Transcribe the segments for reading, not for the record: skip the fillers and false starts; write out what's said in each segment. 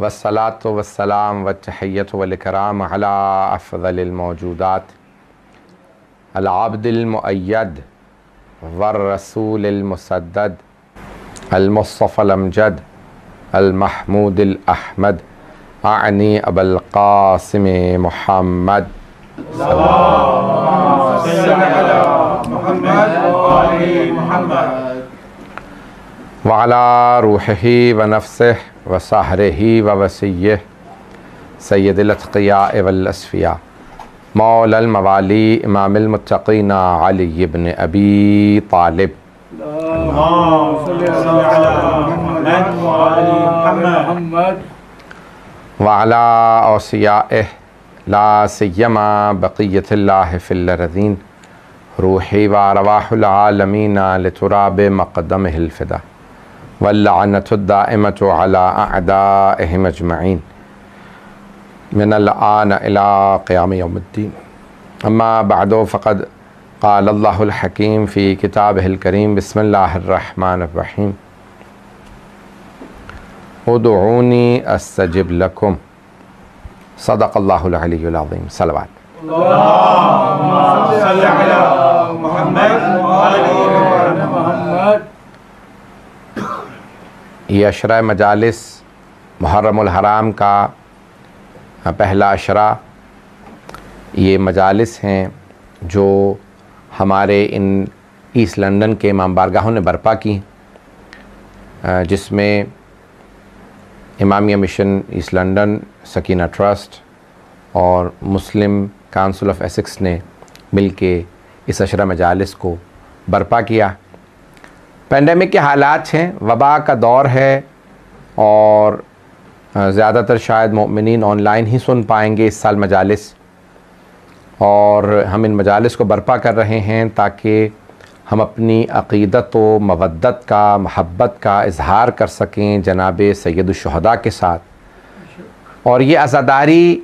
वस्सलातु वस्सलाम वत्तहिय्यतु वल इकराम अला अफ़ज़लिल मौजूदात अल अब्दिल मुअय्यद वर रसूलिल मुसद्दद अल मुस्तफ़ल अमजद अल महमूदिल अहमद आनी अबुल क़ासिम मुहम्मद व अला रूहिही व नफ्सिही व सहरिही व वसिय्यिही सय्यदिल अत्क़ियाए वल अस्फ़िया मौलल मवाली इमामिल मुत्तक़ीन अली इब्न अबी तालिब व अला औसियाइही ला सिय्यमा बक़िय्यतिल्लाहि फ़िल अर्ज़ीन रूही व अरवाहुल आलमीन लितुराब मक़दमिहिल फ़िदा वल्लअनतु दाइमतु अला अअदाइहिम अजमईन मिनल आन इला क़ियाम यौमिद्दीन अम्मा बअदु फ़क़द क़ाल अल्लाहुल हकीम फ़ी किताबिहिल करीम बिस्मिल्लाहिर रहमानिर रहीम उदऊनी अस्तजिब लकुम सदक़ल्लाहुल अलियुल अज़ीम। सलवात। ये अशरा मजालिस मुहर्रमुल हराम का पहला अशरा, ये मजालिस हैं जो हमारे इन ईस्ट लंदन के इमाम बारगाहों ने बर्पा की, जिसमें Imamia mission east London, Sakina trust और मुस्लिम काउंसिल ऑफ एसेक्स ने मिल के इस अशरा मजालिस को बर्पा किया। पेंडेमिक के हालात हैं, वबा का दौर है और ज़्यादातर शायद मोमिनीन ऑनलाइन ही सुन पाएंगे इस साल मजालिस, और हम इन मजालिस को बर्पा कर रहे हैं ताकि हम अपनी अक़ीदत व मवद्दत का, महब्बत का इजहार कर सकें जनाब सैयदुश्शुहदा के साथ। और ये अज़ादारी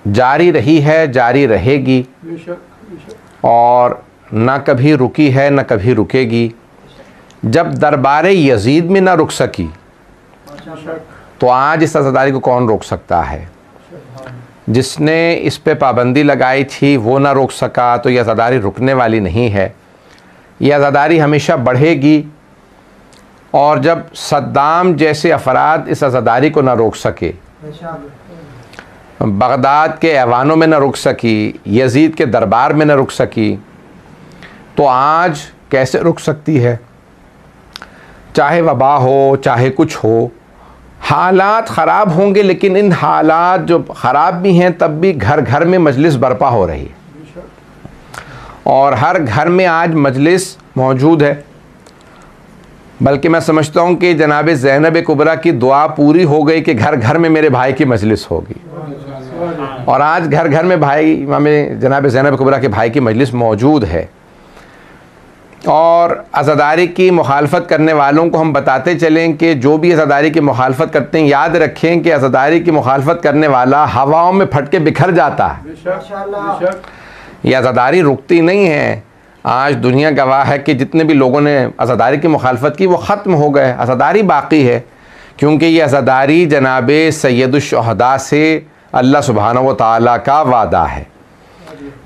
जारी रही है, जारी रहेगी और ना कभी रुकी है ना कभी रुकेगी। जब दरबार यजीद में ना रुक सकी तो आज इस अज़ादारी को कौन रोक सकता है। जिसने इस पे पाबंदी लगाई थी वो ना रोक सका तो यह अज़ादारी रुकने वाली नहीं है। यह अज़ादारी हमेशा बढ़ेगी, और जब सद्दाम जैसे अफराद इस अज़ादारी को ना रोक सके, बगदाद के ऐवानों में ना रुक सकी, यजीद के दरबार में ना रुक सकी, तो आज कैसे रुक सकती है। चाहे वबा हो, चाहे कुछ हो, हालात ख़राब होंगे, लेकिन इन हालात जो ख़राब भी हैं तब भी घर घर में मजलिस बर्पा हो रही है और हर घर में आज मजलिस मौजूद है। बल्कि मैं समझता हूँ कि जनाब ज़ैनब कुबरा की दुआ पूरी हो गई कि घर घर में मेरे भाई की मजलिस होगी, और आज घर घर में भाई में जनाब ज़ैनब कुबरा के भाई की मजलिस मौजूद है। और अज़ादारी की मुखालफत करने वालों को हम बताते चलें कि जो भी अज़ादारी की मुखालफत करते हैं, याद रखें कि अज़ादारी की मुखालफत करने वाला हवाओं में फट के बिखर जाता है। यह अज़ादारी रुकती नहीं है। आज दुनिया गवाह है कि जितने भी लोगों ने अज़ादारी की मुखालफत की वो ख़त्म हो गए, अज़ादारी बाकी है, क्योंकि ये अज़ादारी जनाब सैयदुश्शुहदा से अल्लाह सुब्हानहू व तआला का वादा है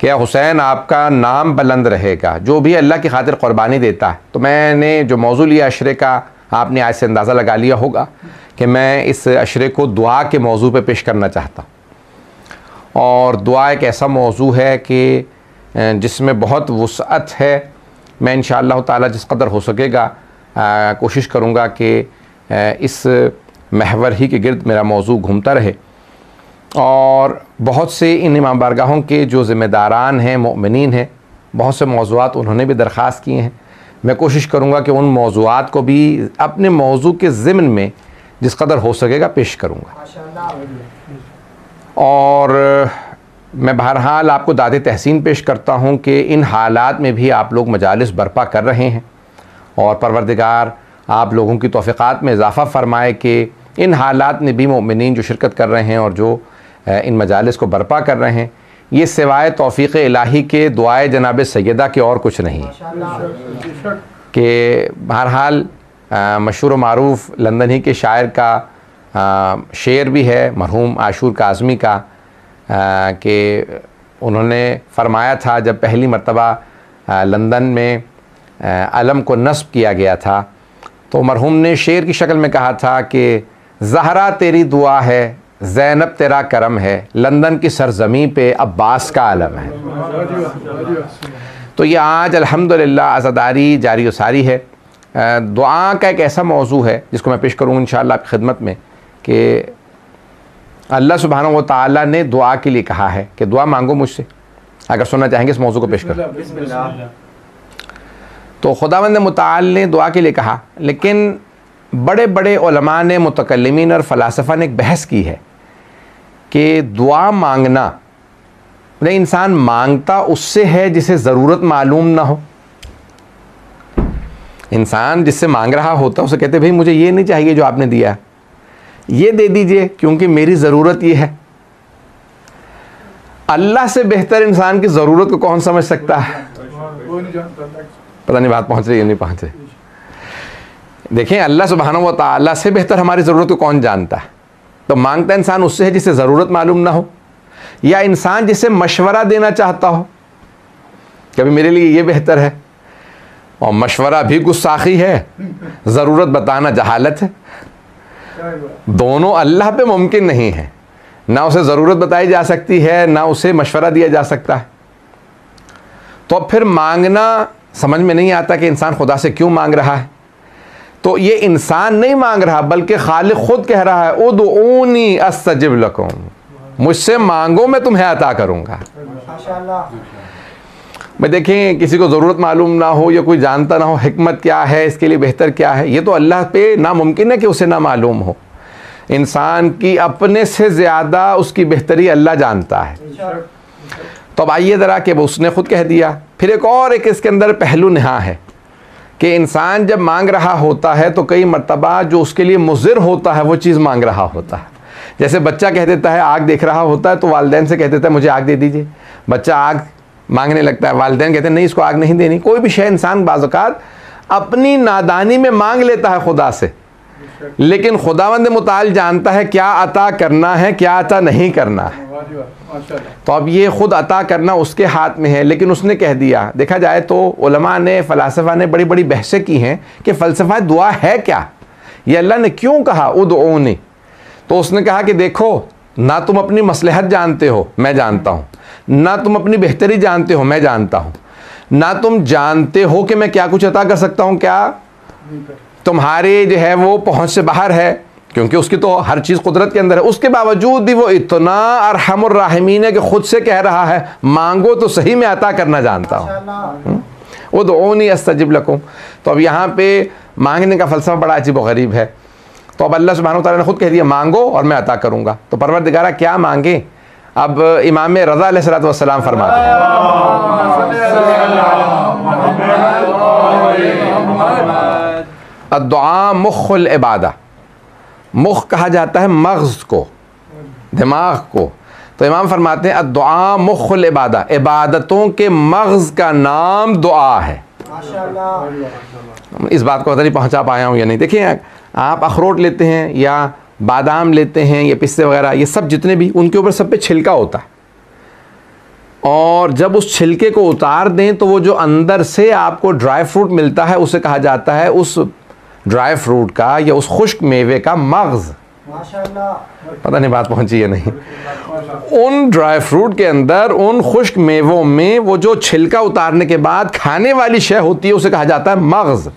कि हुसैन आपका नाम बुलंद रहेगा, जो भी अल्लाह की खातिर क़ुरबानी देता है। तो मैंने जो मौजू लिया अशरे का, आपने आज से अंदाज़ा लगा लिया होगा कि मैं इस अशरे को दुआ के मौजू पे पेश करना चाहता हूँ। और दुआ एक ऐसा मौजू है कि जिसमें बहुत वुसअत है। मैं इंशाअल्लाह ताला जिस कदर हो सकेगा कोशिश करूँगा कि इस महवर ही के गिर्द मेरा मौजू घूमता रहे। और बहुत से इन इमाम बारगाहों के जो ज़िम्मेदारान हैं, मोमिनीन हैं, बहुत से मौज़ूआत उन्होंने भी दरख्वास्त किए हैं। मैं कोशिश करूँगा कि उन मौज़ूआत को भी अपने मौजू के ज़िम्न में जिस कदर हो सकेगा पेश करूँगा। और मैं बहरहाल आपको दाद तहसीन पेश करता हूँ कि इन हालात में भी आप लोग मजालिस बर्पा कर रहे हैं, और परवरदिगार आप लोगों की तौफ़ीक़ात में इजाफ़ा फ़रमाए कि इन हालात में भी मोमिनीन जो शिरकत कर रहे हैं और जो इन मजालिस को बर्पा कर रहे हैं, ये सिवाय तौफ़ीक़ इलाही के दुआए जनाब सैयदा के और कुछ नहीं। कि बहरहाल मशहूर मारूफ़ लंदन ही के शायर का शेर भी है मरहूम आशूर काज़मी का कि उन्होंने फरमाया था जब पहली मर्तबा लंदन में अलम को नस्ब किया गया था तो मरहूम ने शेर की शक्ल में कहा था कि ज़हरा तेरी दुआ है, ज़ैनब तेरा करम है, लंदन की सरज़मी पे अब्बास का अलम है। तो ये आज अल्हम्दुलिल्लाह अज़ादारी जारी व सारी है। दुआ का एक ऐसा मौजू है जिसको मैं पेश करूँगा इंशाअल्लाह आपकी खिदमत में कि अल्लाह सुब्हानहू व तआला ने दुआ के लिए कहा है कि दुआ मांगो मुझसे। अगर सुनना चाहेंगे इस मौजू को पेश करो। तो खुदावंद मुताल ने दुआ के लिए कहा, लेकिन बड़े बड़े उलमा ने, मुतकल्लिमीन और फ़लासफ़ा ने एक बहस की है कि दुआ मांगना मतलब इंसान मांगता उससे है जिसे ज़रूरत मालूम ना हो। इंसान जिससे मांग रहा होता है उसे कहते भाई मुझे ये नहीं चाहिए जो आपने दिया, ये दे दीजिए क्योंकि मेरी ज़रूरत ये है। अल्लाह से बेहतर इंसान की ज़रूरत को कौन समझ सकता है? पता नहीं बात पहुंच रही है नहीं पहुंच रही। देखें, अल्लाह सुब्हानहू व तआला से बेहतर हमारी ज़रूरत को कौन जानता है? तो मांगता इंसान उससे है जिसे ज़रूरत मालूम ना हो, या इंसान जिसे मशवरा देना चाहता हो कभी मेरे लिए ये बेहतर है, और मशवरा भी गुस्साखी है, ज़रूरत बताना जहालत है। दोनों अल्लाह पे मुमकिन नहीं है, ना उसे ज़रूरत बताई जा सकती है ना उसे मशवरा दिया जा सकता है। तो अब फिर मांगना समझ में नहीं आता कि इंसान खुदा से क्यों मांग रहा है। तो ये इंसान नहीं मांग रहा बल्कि खालिक खुद कह रहा है उदऊनी अस्तजिब लकुम, मुझसे मांगो मैं तुम्हें अता करूँगा। मैं देखें, किसी को ज़रूरत मालूम ना हो या कोई जानता ना हो हिकमत क्या है, इसके लिए बेहतर क्या है, ये तो अल्लाह पे नामुमकिन है कि उसे ना मालूम हो। इंसान की अपने से ज़्यादा उसकी बेहतरी अल्लाह जानता है। तो अब आइए ज़रा कि उसने ख़ुद कह दिया। फिर एक इसके अंदर पहलू नहा है कि इंसान जब मांग रहा होता है तो कई मर्तबा जो उसके लिए मुज़िर होता है वो चीज़ मांग रहा होता है। जैसे बच्चा कह देता है, आग देख रहा होता है तो वालिदैन से कह देता है मुझे आग दे दीजिए, बच्चा आग मांगने लगता है, वालिदैन कहते हैं नहीं इसको आग नहीं देनी। कोई भी शय इंसान बाज़ औक़ात अपनी नादानी में मांग लेता है खुदा से, लेकिन खुदावंद मुताल जानता है क्या अता करना है क्या अता नहीं करना है। तो अब ये ख़ुद अता करना उसके हाथ में है, लेकिन उसने कह दिया। देखा जाए तो उलमा ने, फ़लासफ़ा ने बड़ी बड़ी बहसें की हैं कि फ़लसफ़ा दुआ है क्या, ये अल्लाह ने क्यों कहा उदऊनी। तो उसने कहा कि देखो, ना तुम अपनी मसलहत जानते हो मैं जानता हूँ, ना तुम अपनी बेहतरी जानते हो मैं जानता हूँ, ना तुम जानते हो कि मैं क्या कुछ अता कर सकता हूँ, क्या तुम्हारे जो है वो पहुँच से बाहर है, क्योंकि उसकी तो हर चीज़ कुदरत के अंदर है। उसके बावजूद भी वो इतना अरहमुर राहिमीन है कि खुद से कह रहा है मांगो तो सही मैं अता करना जानता हूँ। उदऊनी अस्तजिब लकुम। तो अब यहाँ पे मांगने का फ़लसफ़ा बड़ा अजीब व गरीब है। तो अब अल्लाह सुब्हानहू तआला ने खुद कह दिया मांगो और मैं अता करूँगा। तो परवरदिगारा क्या मांगे? अब इमाम रज़ा अलैहिस्सलातु वस्सलाम फरमाते हैं अद्दुआ मुख्खुल इबादा। मुख कहा जाता है मग़ज़ को, दिमाग को। तो इमाम फरमाते हैं अद्दुआ मुख्खुल इबादा, इबादतों के मग़ज़ का नाम दुआ है। इस बात को पता नहीं पहुँचा पाया हूँ या नहीं। देखिए, आप अखरोट लेते हैं या बादाम लेते हैं या पिस्ते वगैरह, ये सब जितने भी, उनके ऊपर सब पे छिलका होता है, और जब उस छिलके को उतार दें तो वो जो अंदर से आपको ड्राई फ्रूट मिलता है उसे कहा जाता है उस ड्राई फ्रूट का या उस खुश्क मेवे का मग़ज़। पता नहीं बात पहुंची या नहीं। उन ड्राई फ्रूट के अंदर, उन खुश्क मेवों में वो जो छिलका उतारने के बाद खाने वाली शय होती है उसे कहा जाता है मग़ज़।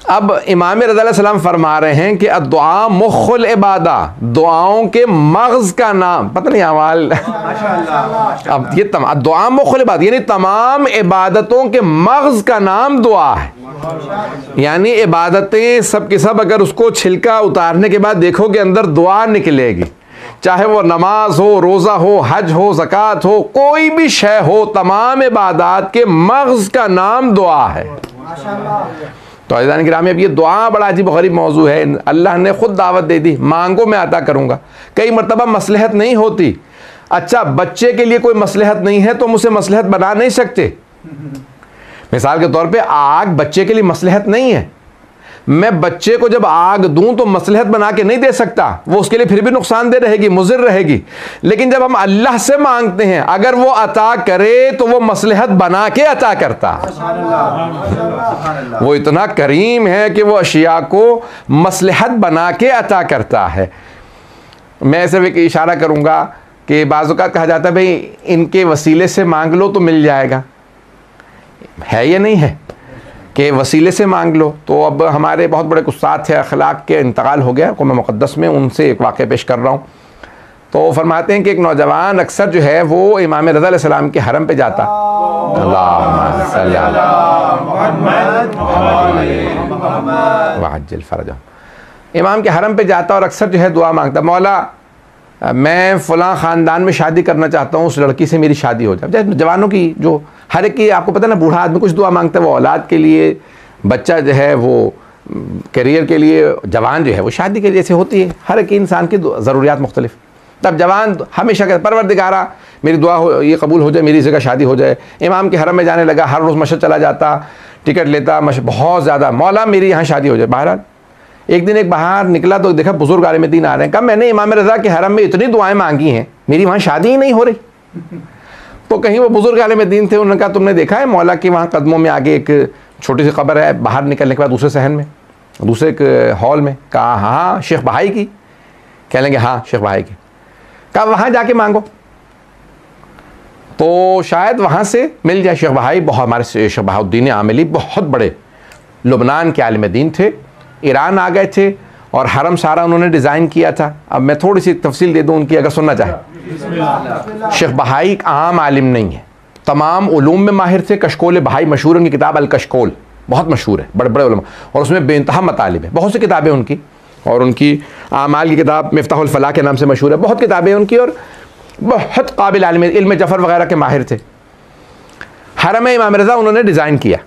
अब इमाम रज़ा अलैहिस्सलाम फरमा रहे हैं कि अद्दुआ मुख्खुल इबादा, दुआओं के मग़ज़ का नाम, पता नहीं अवाल अब ये दुआ मुख्खुल इबादा यानी तमाम इबादतों के मग़ज़ का नाम दुआ है। यानी इबादतें सब के सब अगर उसको छिलका उतारने के बाद देखोगे अंदर दुआ निकलेगी, चाहे वो नमाज हो, रोज़ा हो, हज हो, ज़कात हो, कोई भी शय हो, तमाम इबादत के मग़ज़ का नाम दुआ है। तो अज़ीज़ान गिरामी, अब ये दुआ बड़ा अजीब गरीब मौजू है। अल्लाह ने खुद दावत दे दी मांगो मैं अता करूँगा। कई मरतबा मसलहत नहीं होती। अच्छा, बच्चे के लिए कोई मसलहत नहीं है तो हम उसे मसलहत बना नहीं सकते। मिसाल के तौर पे आग बच्चे के लिए मसलहत नहीं है, मैं बच्चे को जब आग दूं तो मसलहत बना के नहीं दे सकता, वो उसके लिए फिर भी नुकसानदेह रहेगी, मुज़िर रहेगी। लेकिन जब हम अल्लाह से मांगते हैं, अगर वो अता करे तो वो मसलहत बना के अता करता। वो इतना करीम है कि वो अशिया को मसलहत बना के अता करता है। मैं सिर्फ एक इशारा करूंगा कि बाज़ औक़ात कहा जाता है भाई इनके वसीले से मांग लो तो मिल जाएगा, है ये नहीं है कि वसीले से मांग लो। तो अब हमारे बहुत बड़े उस्ताद थे, अखलाक के इंतकाल हो गया क़ौम मुक़द्दस में, उनसे एक वाक़या पेश कर रहा हूँ। तो फरमाते हैं कि एक नौजवान अक्सर जो है वो इमाम रज़ा अलैहिस्सलाम के हरम पे जाता, अल्लाहुम्मा सल्ली अला वअज्जिल फरजहु, इमाम के हरम पे जाता और अक्सर जो है दुआ मांगता, मौला मैं फ़लाँ ख़ानदान में शादी करना चाहता हूँ, उस लड़की से मेरी शादी हो जाए। जवानों की जो हर एक की, आपको पता है ना, बूढ़ा आदमी कुछ दुआ मांगता है, वो औलाद के लिए, बच्चा जो है वो करियर के लिए, जवान जो है वो शादी के लिए, जैसे होती है हर एक इंसान की ज़रूरियात मुख्तलिफ। तब जवान हमेशा कहता परवरदिगारा मेरी दुआ हो, ये कबूल हो जाए, मेरी जगह शादी हो जाए। इमाम के हरम में जाने लगा, हर रोज़ मशहद चला जाता, टिकट लेता, बहुत ज़्यादा, मौला मेरी यहाँ शादी हो जाए। बहरहाल एक दिन एक बाहर निकला तो देखा बुजुर्ग आलिम दीन आ रहे हैं। कहा मैंने इमाम रज़ा के हरम में इतनी दुआएं मांगी हैं, मेरी वहाँ शादी ही नहीं हो रही। तो कहीं वो बुजुर्ग आलिम दीन थे, उन्होंने कहा तुमने देखा है मौला की वहाँ कदमों में आगे एक छोटी सी कब्र है, बाहर निकलने के बाद दूसरे सहन में, दूसरे एक हॉल में। कहा हाँ शेख बहाई की, कह लेंगे हाँ शेख बहाई की। कहा वहाँ जाके मांगो तो शायद वहाँ से मिल जाए। शेख बहाई बहुत, हमारे शेख बहाउद्दीन आमिली बहुत बड़े लुबनान के आलिम दीन थे, ईरान आ गए थे और हरम सारा उन्होंने डिज़ाइन किया था। अब मैं थोड़ी सी तफसील दे दूँ उनकी, अगर सुनना चाहें। शेख बहाई एक आम आलिम नहीं है, तमाम उलूम में माहिर थे। कशकोल बहाई मशहूर, उनकी किताब अल कशकोल बहुत मशहूर है, बड़े बड़े उलमा, और उसमें बेइंतहा मतालिब है, बहुत सी किताबें उनकी, और उनकी आमाल की किताब मिफ्ताहुल फलाह के नाम से मशहूर है, बहुत किताबें उनकी, और बहुत काबिल आलिम, इल्म जफ़र वगैरह के माहिर थे। हरम इमाम रज़ा उन्होंने डिज़ाइन किया।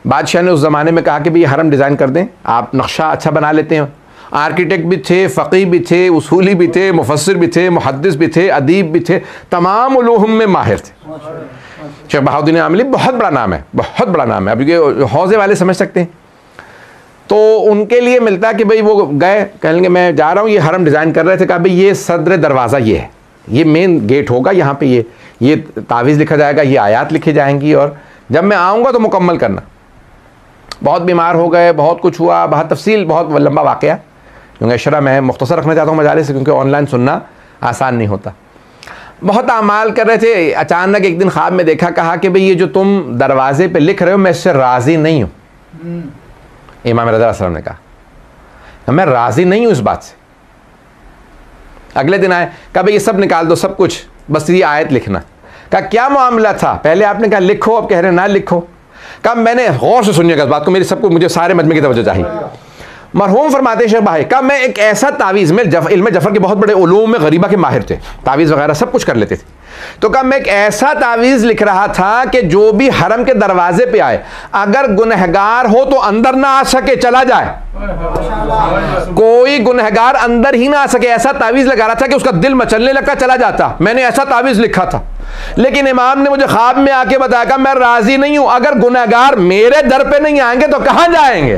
बादशाह ने उस ज़माने में कहा कि भाई हरम डिज़ाइन कर दें, आप नक्शा अच्छा बना लेते हैं। आर्किटेक्ट भी थे, फ़क़ीह भी थे, उसूली भी थे, मुफस्सिर भी थे, मुहद्दिस भी थे, अदीब भी थे, तमाम उलूम में माहिर थे। शेख बहाउद्दीन आमिली बहुत बड़ा नाम है, बहुत बड़ा नाम है। अब ये हौज़े वाले समझ सकते हैं। तो उनके लिए मिलता कि भाई वो गए, कहेंगे मैं जा रहा हूँ, ये हरम डिज़ाइन कर रहे थे। कहा भाई ये सदर दरवाज़ा ये है, ये मेन गेट होगा, यहाँ पे ये तावीज़ लिखा जाएगा, ये आयात लिखी जाएंगी, और जब मैं आऊँगा तो मुकम्मल करना। बहुत बीमार हो गए, बहुत कुछ हुआ, बहुत तफसील, बहुत लंबा वाक़या, क्योंकि अशरा मैं मुख्तसर रखना चाहता हूँ मजालिस से, क्योंकि ऑनलाइन सुनना आसान नहीं होता। बहुत अमाल कर रहे थे, अचानक एक दिन ख्वाब में देखा, कहा कि भाई ये जो तुम दरवाजे पे लिख रहे हो मैं इससे राज़ी नहीं हूँ। इमाम रज़ा अलैहिस्सलाम ने कहा मैं राज़ी नहीं हूँ इस बात से। अगले दिन आए, कहा भाई ये सब निकाल दो, सब कुछ, बस ये आयत लिखना। कहा क्या मामला था? पहले आपने कहा लिखो, अब कह रहे ना लिखो। कहा मैंने गौर से सुनिएगा इस बात को, मेरी सबको, मुझे सारे मजमे की तवज्जो चाहिए। मरहूम फरमाते शेख भाई, कहा मैं एक ऐसा तावीज़ में, इल्म जफ़र के बहुत बड़े उलूम में गरीबा के माहिर थे, तावीज़ वगैरह सब कुछ कर लेते थे। तो कहा मैं एक ऐसा तावीज़ लिख रहा था कि जो भी हरम के दरवाजे पे आए, अगर गुनहगार हो तो अंदर ना आ सके, चला जाए, कोई गुनहगार अंदर ही ना आ सके। ऐसा तावीज़ लगा रहा था कि उसका दिल मचलने लगता, चला जाता। मैंने ऐसा तावीज़ लिखा था, लेकिन इमाम ने मुझे ख्वाब में आके बताया कि मैं राजी नहीं हूं, अगर गुनहगार मेरे दर पे नहीं आएंगे तो कहां जाएंगे?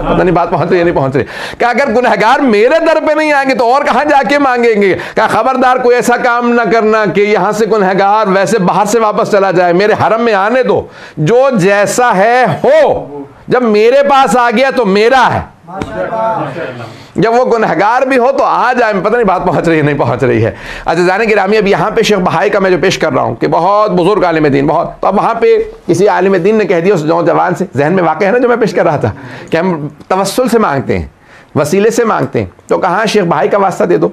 पता नहीं बात पहुंच रही है नहीं पहुंच रही। कि अगर गुनहगार मेरे दर पे नहीं आएंगे तो और कहां जाके मांगेंगे? क्या खबरदार कोई ऐसा काम ना करना कि यहां से गुनहगार वैसे बाहर से वापस चला जाए, मेरे हरम में आने दो, जो जैसा है हो, जब मेरे पास आ गया तो मेरा है, जब वो गुनहगार भी हो तो आ जाए। पता नहीं बात पहुंच रही है नहीं पहुंच रही है। अज़ीज़ान गिरामी, अब यहाँ पे शेख बहाई का मैं जो पेश कर रहा हूँ कि बहुत बुजुर्ग आलिम दीन, बहुत, तो अब वहाँ पे किसी आलिम दीन ने कह दिया उस नौजवान से, जहन में वाक़या है ना जो मैं पेश कर रहा था, कि हम तवस्सुल से मांगते हैं, वसीले से मांगते हैं। तो कहा शेख बहाई का वास्ता दे दो।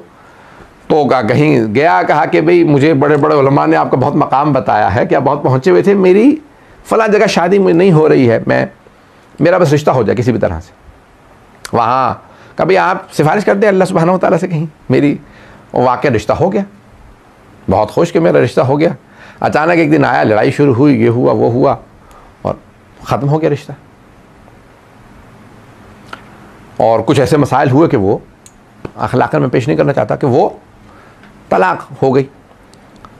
तो कहीं गया, कहा कि भाई मुझे बड़े बड़े उलमा ने आपका बहुत मकाम बताया है कि आप बहुत पहुँचे हुए थे, मेरी फ़लाँ जगह शादी मुझे नहीं हो रही है, मेरा बस रिश्ता हो जाए किसी भी तरह से। वहाँ कभी आप सिफारिश कर दें अल्लाह सुब्हानहू व तआला से, कहीं मेरी वाक़या रिश्ता हो गया, बहुत खुश कि मेरा रिश्ता हो गया। अचानक एक दिन आया, लड़ाई शुरू हुई, ये हुआ वो हुआ, और ख़त्म हो गया रिश्ता। और कुछ ऐसे मसाइल हुए कि वो अखलाक़न में पेश नहीं करना चाहता, कि वो तलाक़ हो गई।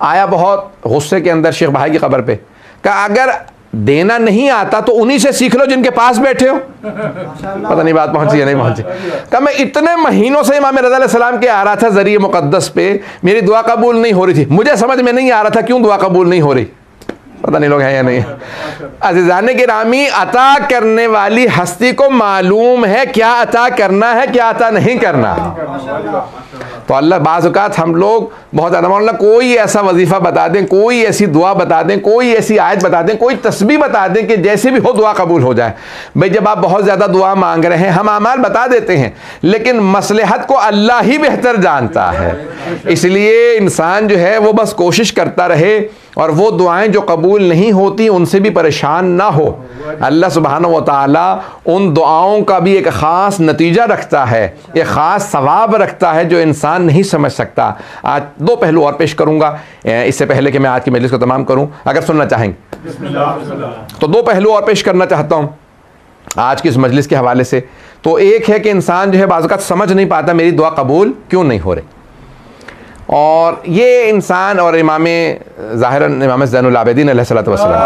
आया बहुत गुस्से के अंदर शेख भाई की क़ब्र पे, कहा अगर देना नहीं आता तो उन्हीं से सीख लो जिनके पास बैठे हो। पता नहीं बात पहुंची या नहीं पहुंची। कहा मैं इतने महीनों से इमाम रज़ा अलैहिस्सलाम के आ रहा था ज़रिए मुक़द्दस पे, मेरी दुआ कबूल नहीं हो रही थी, मुझे समझ में नहीं आ रहा था क्यों दुआ कबूल नहीं हो रही। पता नहीं लोग हैं या नहीं। अज़ीज़ान गिरामी, अता करने वाली हस्ती को मालूम है क्या अता करना है क्या अता नहीं करना। तो अल्लाह बाज़ औक़ात हम लोग बहुत ज़्यादा मौला कोई ऐसा वजीफ़ा बता दें, कोई ऐसी दुआ बता दें, कोई ऐसी आयत बता दें, कोई तस्बीह बता दें कि जैसे भी हो दुआ कबूल हो जाए। भाई जब आप बहुत ज़्यादा दुआ मांग रहे हैं, हम आमाल बता देते हैं, लेकिन मसलहत को अल्लाह ही बेहतर जानता है। इसलिए इंसान जो है वो बस कोशिश करता रहे और वो दुआएं जो कबूल नहीं होती उनसे भी परेशान ना हो। अल्लाह सुब्हानहू व तआला उन दुआओं का भी एक ख़ास नतीजा रखता है, एक ख़ास सवाब रखता है जो इंसान नहीं समझ सकता। आज दो पहलू और पेश करूँगा इससे पहले कि मैं आज की मजलिस को तमाम करूँ, अगर सुनना चाहेंगे तो दो पहलू और पेश करना चाहता हूँ आज की इस मजलिस के हवाले से। तो एक है कि इंसान जो है बाज़ औक़ात समझ नहीं पाता मेरी दुआ कबूल क्यों नहीं हो रही, और ये इंसान और इमाम ज़ाहिरन इमाम ज़ैनुल आबिदीन अलैहिस्सलातु वस्सलाम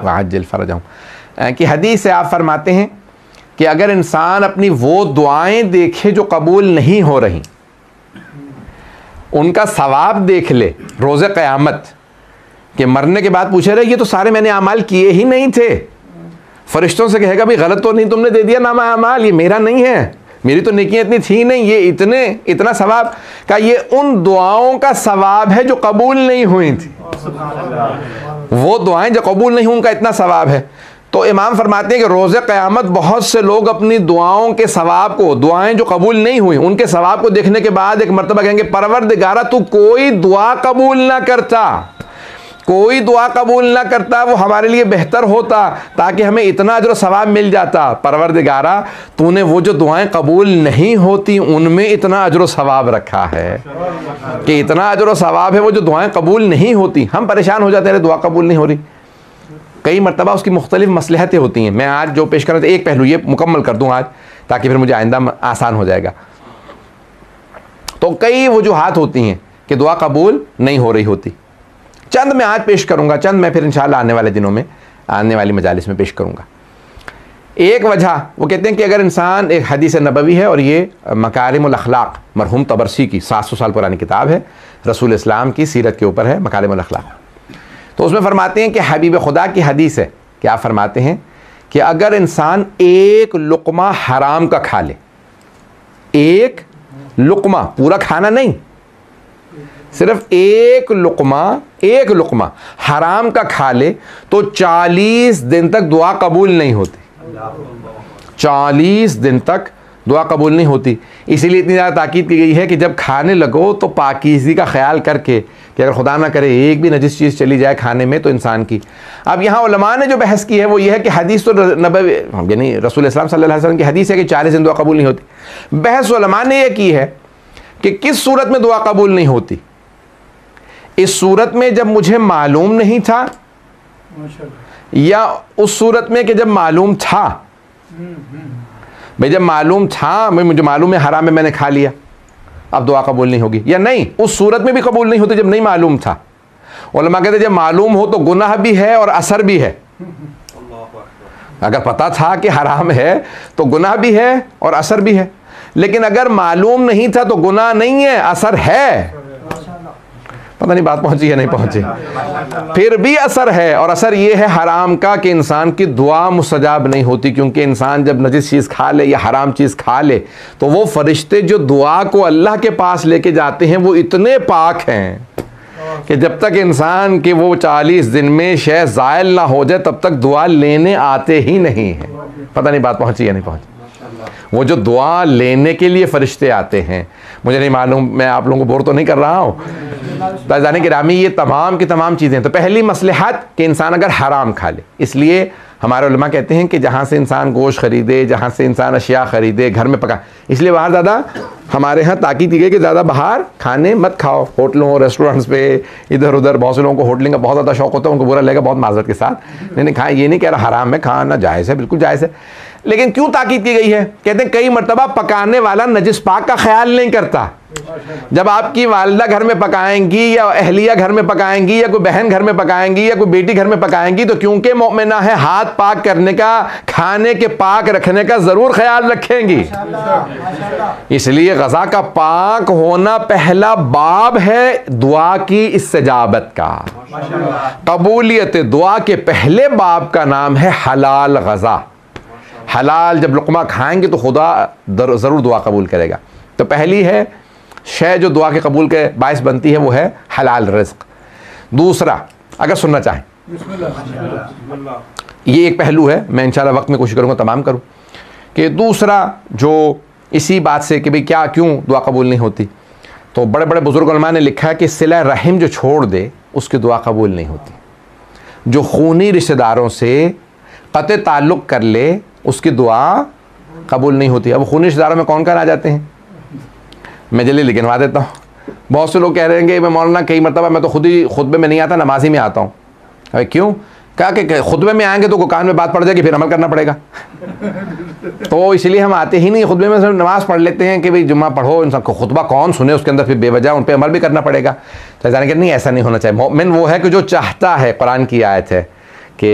वअज्जिल फ़रजहुम की हदीस से आप फरमाते हैं कि अगर इंसान अपनी वो दुआएं देखे जो कबूल नहीं हो रही, उनका सवाब देख ले रोज़े क़यामत कि मरने के बाद पूछे रहे ये तो सारे मैंने अमाल किए ही नहीं थे, फरिश्तों से कहेगा भाई गलत तो नहीं तुमने दे दिया नामा अमाल, ये मेरा नहीं है, मेरी तो नेकियां इतनी थी नहीं, ये इतना सवाब का, ये उन दुआओं का सवाब है जो कबूल नहीं हुई थी। वो दुआएं जो कबूल नहीं हुई उनका इतना सवाब है। तो इमाम फरमाते हैं कि रोज़े क़यामत बहुत से लोग अपनी दुआओं के सवाब को, दुआएं जो कबूल नहीं हुई उनके सवाब को देखने के बाद एक मरतबा कहेंगे परवरदिगारा तू कोई दुआ कबूल ना करता, कोई दुआ कबूल ना करता, वो हमारे लिए बेहतर होता ताकि हमें इतना अजर सवाब मिल जाता। परवरदिगारा तूने वो जो दुआएं कबूल नहीं होती उनमें इतना अजर सवाब रखा है कि इतना अजर सवाब है वो जो दुआएं कबूल नहीं होती। हम परेशान हो जाते हैं दुआ कबूल नहीं हो रही, कई मरतबा उसकी मुख्तलिफ मसलहतें होती हैं। मैं आज जो पेश कर रहा था एक पहलू ये मुकम्मल कर दूँ आज ताकि फिर मुझे आइंदा आसान हो जाएगा। तो कई वजूहात होती हैं कि दुआ कबूल नहीं हो रही होती, चंद मैं आज पेश करूंगा, चंद मैं फिर इंशाअल्लाह आने वाले दिनों में आने वाली मजालिस में पेश करूंगा। एक वजह वो कहते हैं कि अगर इंसान, एक हदीस नबवी है और ये मकारिमुल अखलाक मरहूम तबरसी की 700 साल पुरानी किताब है, रसूल इस्लाम की सीरत के ऊपर है मकारिमुल अखलाक। तो उसमें फरमाते हैं कि हबीब खुदा की हदीस है, क्या फरमाते हैं कि अगर इंसान एक लुक़मा हराम का खा ले, एक लुक़मा, पूरा खाना नहीं, सिर्फ एक लुक़मा हराम का खा ले तो 40 दिन तक दुआ कबूल नहीं होती, 40 दिन तक दुआ कबूल नहीं होती। इसीलिए इतनी ज़्यादा ताकीद की गई है कि जब खाने लगो तो पाकीज़गी का ख्याल करके कि अगर खुदा ना करे एक भी नजिस चीज़ चली जाए खाने में तो इंसान की। अब यहाँ उलमा ने जो बहस की है वो ये है कि हदीस तो नबवी यानी रसूल इस्लाम सल्लल्लाहु अलैहि वसल्लम की हदीस है कि 40 दिन दुआ कबूल नहीं होती। बहस उलमा ने यह की है कि किस सूरत में दुआ कबूल नहीं होती। इस सूरत में जब मुझे मालूम नहीं था, या उस सूरत में कि जब मालूम था, भाई जब मालूम था, मुझे मालूम है हराम में मैंने खा लिया अब दुआ कबूल नहीं होगी, या नहीं उस सूरत में भी कबूल नहीं होती जब नहीं मालूम था। उलमा कहते जब मालूम हो तो गुनाह भी है और असर भी है। अगर पता था कि हराम है तो गुनाह भी है और असर भी है, लेकिन अगर मालूम नहीं था तो गुनाह नहीं है, असर है। पता नहीं बात पहुंची या नहीं पहुंची, फिर भी असर है, और असर ये है हराम का कि इंसान की दुआ मुस्तजाब नहीं होती, क्योंकि इंसान जब नजिस चीज़ खा ले या हराम चीज़ खा ले तो वो फरिश्ते जो दुआ को अल्लाह के पास लेके जाते हैं वो इतने पाक हैं कि जब तक इंसान के वो 40 दिन में शय ज़ायल ना हो जाए तब तक दुआ लेने आते ही नहीं हैं। पता नहीं बात पहुंची या नहीं पहुंची। वो जो दुआ लेने के लिए फरिश्ते आते हैं, मुझे नहीं मालूम, मैं आप लोगों को बोर तो नहीं कर रहा हूँ। ताज़ानी गिरामी ये तमाम की तमाम चीज़ें, तो पहली मसलहत कि इंसान अगर हराम खा ले, इसलिए हमारे उलमा कहते हैं कि जहाँ से इंसान गोश्त ख़रीदे, जहाँ से इंसान अशिया ख़रीदे, घर में पका, इसलिए बाहर ज़्यादा हमारे यहाँ ताकीद की गई कि ज़्यादा बाहर खाने मत खाओ। होटलों रेस्टोरेंट्स पे इधर उधर बहुत से लोगों को होटलिंग का बहुत ज़्यादा शौक़ होता है, उनको बुरा लगेगा बहुत माजरत के साथ, नहीं खाएं, ये नहीं कह रहा हराम में खाना जायज़ है, बिल्कुल जायज़ है, लेकिन क्यों ताकीद की गई है? कहते हैं कई मरतबा पकाने वाला नजिस पाक का ख्याल नहीं करता, जब आपकी वालिदा घर में पकाएंगी या अहलिया घर में पकाएंगी या कोई बहन घर में पकाएंगी या कोई बेटी घर में पकाएंगी तो क्योंकि मोमिना है हाथ पाक करने का, खाने के पाक रखने का ज़रूर ख्याल रखेंगी। इसलिए ग़ज़ा का पाक होना पहला बाब है दुआ की इस्तिजाबत का। कबूलियत दुआ के पहले बाब का नाम है हलाल ग़ज़ा। हलाल जब लुक़मा खाएंगे तो खुदा ज़रूर दुआ कबूल करेगा। तो पहली है शय जो दुआ के कबूल के बायस बनती है वो है हलाल रिज़्क़। दूसरा, अगर सुनना चाहें, ये एक पहलू है, मैं इंशाल्लाह वक्त में कोशिश करूँगा तमाम करूँ, कि दूसरा जो इसी बात से कि भाई क्या क्यों दुआ कबूल नहीं होती, तो बड़े बड़े बुज़ुर्ग उलमा ने लिखा है कि सिला रहम जो छोड़ दे उसकी दुआ कबूल नहीं होती। जो खूनी रिश्तेदारों से क़त्अ ताल्लुक़ कर ले उसकी दुआ कबूल नहीं होती। अब खूनी रिश्तेदारों में कौन कौन आ जाते हैं, मैं जल्दी गिनवा देता हूँ। बहुत से लोग कह रहे हैं कि मैं मौलाना कई मरतबा मैं तो खुद ही खुतबे में नहीं आता, नमाजी में आता हूँ। अरे क्यों? कहा कि खुतबे में आएंगे तो कान में बात पड़ जाएगी, फिर अमल करना पड़ेगा। तो इसलिए हम आते ही नहीं, खुतबे में सिर्फ नमाज़ पढ़ लेते हैं कि भाई जुम्मा पढ़ो, इन सबको खुतबा कौन सुने, उसके अंदर फिर बेवजह उन पर अमल भी करना पड़ेगा। तो जाने कि नहीं, ऐसा नहीं होना चाहिए। मोमिन वो है कि जो चाहता है, कुरान की आयत है कि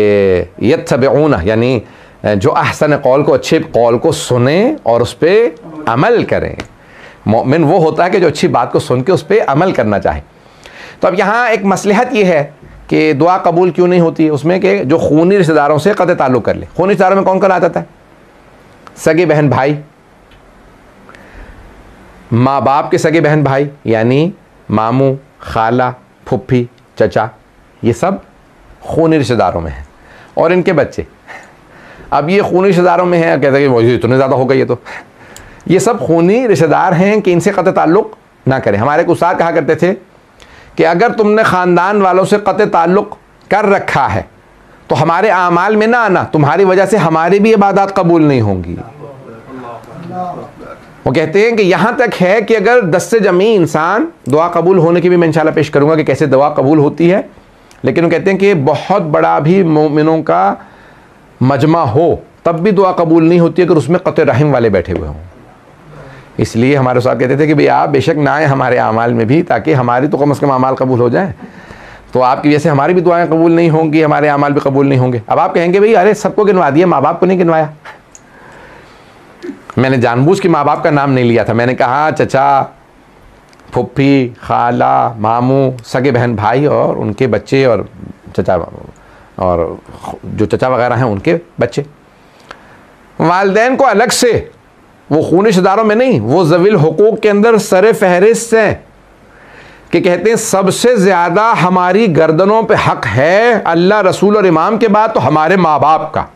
यत्तबिऊना, यानी जो अहसन कौल को, अच्छे कौल को सुने और उस पर अमल करें। मोमिन वो होता है कि जो अच्छी बात को सुन के उस पर अमल करना चाहे। तो अब यहाँ एक मसलहत ये है कि दुआ कबूल क्यों नहीं होती है उसमें, कि जो खूनी रिश्तेदारों से क़त्अ ताल्लुक़ कर ले। खूनी रिश्तेदारों में कौन कौन आ जाता है? सगे बहन भाई, माँ बाप के सगे बहन भाई यानी मामू, खाला, फुफ्फी, चचा, ये सब खूनी रिश्तेदारों में हैं। और इनके बच्चे, अब ये खूनी रिश्तेदारों में हैं, कहते हैं कि इतने ज़्यादा हो गई, ये सब खूनी रिश्तेदार हैं कि इनसे क़त्अ ताल्लुक़ ना करें। हमारे एक उस्ताद कहा करते थे कि अगर तुमने ख़ानदान वालों से क़त्अ ताल्लुक़ कर रखा है तो हमारे आमाल में ना आना, तुम्हारी वजह से हमारी भी इबादत कबूल नहीं होंगी। वो कहते हैं कि यहाँ तक है कि अगर दस्ते जमी इंसान, दुआ कबूल होने की भी मैं इंशाल्लाह पेश करूँगा कि कैसे दुआ कबूल होती है, लेकिन वो कहते हैं कि बहुत बड़ा भी मोमिनों का मजमा हो तब भी दुआ कबूल नहीं होती अगर उसमें क़त्अ रहम वाले बैठे हुए हों। इसलिए हमारे साथ कहते थे कि भाई आप बेशक ना आए हमारे आमाल में भी, ताकि हमारी तो कम से कम आमाल कबूल हो जाए। तो आपकी वजह से हमारी भी दुआएं कबूल नहीं होंगी, हमारे आमाल भी कबूल नहीं होंगे। अब आप कहेंगे भाई अरे सबको गिनवा दिया, माँ बाप को नहीं गिनवाया। मैंने जानबूझ के माँ बाप का नाम नहीं लिया था, मैंने कहा चचा, फुफ्फी, खाला, मामू, सगे बहन भाई और उनके बच्चे, और चचा और जो चचा वगैरह हैं उनके बच्चे। वालिदैन को अलग से, वो खूनी रिश्तेदारों में नहीं, वो ज़विल हुकूक के अंदर सरे फहरिस्त हैं कि कहते हैं सबसे ज़्यादा हमारी गर्दनों पे हक है अल्लाह, रसूल और इमाम के बाद तो हमारे माँ बाप का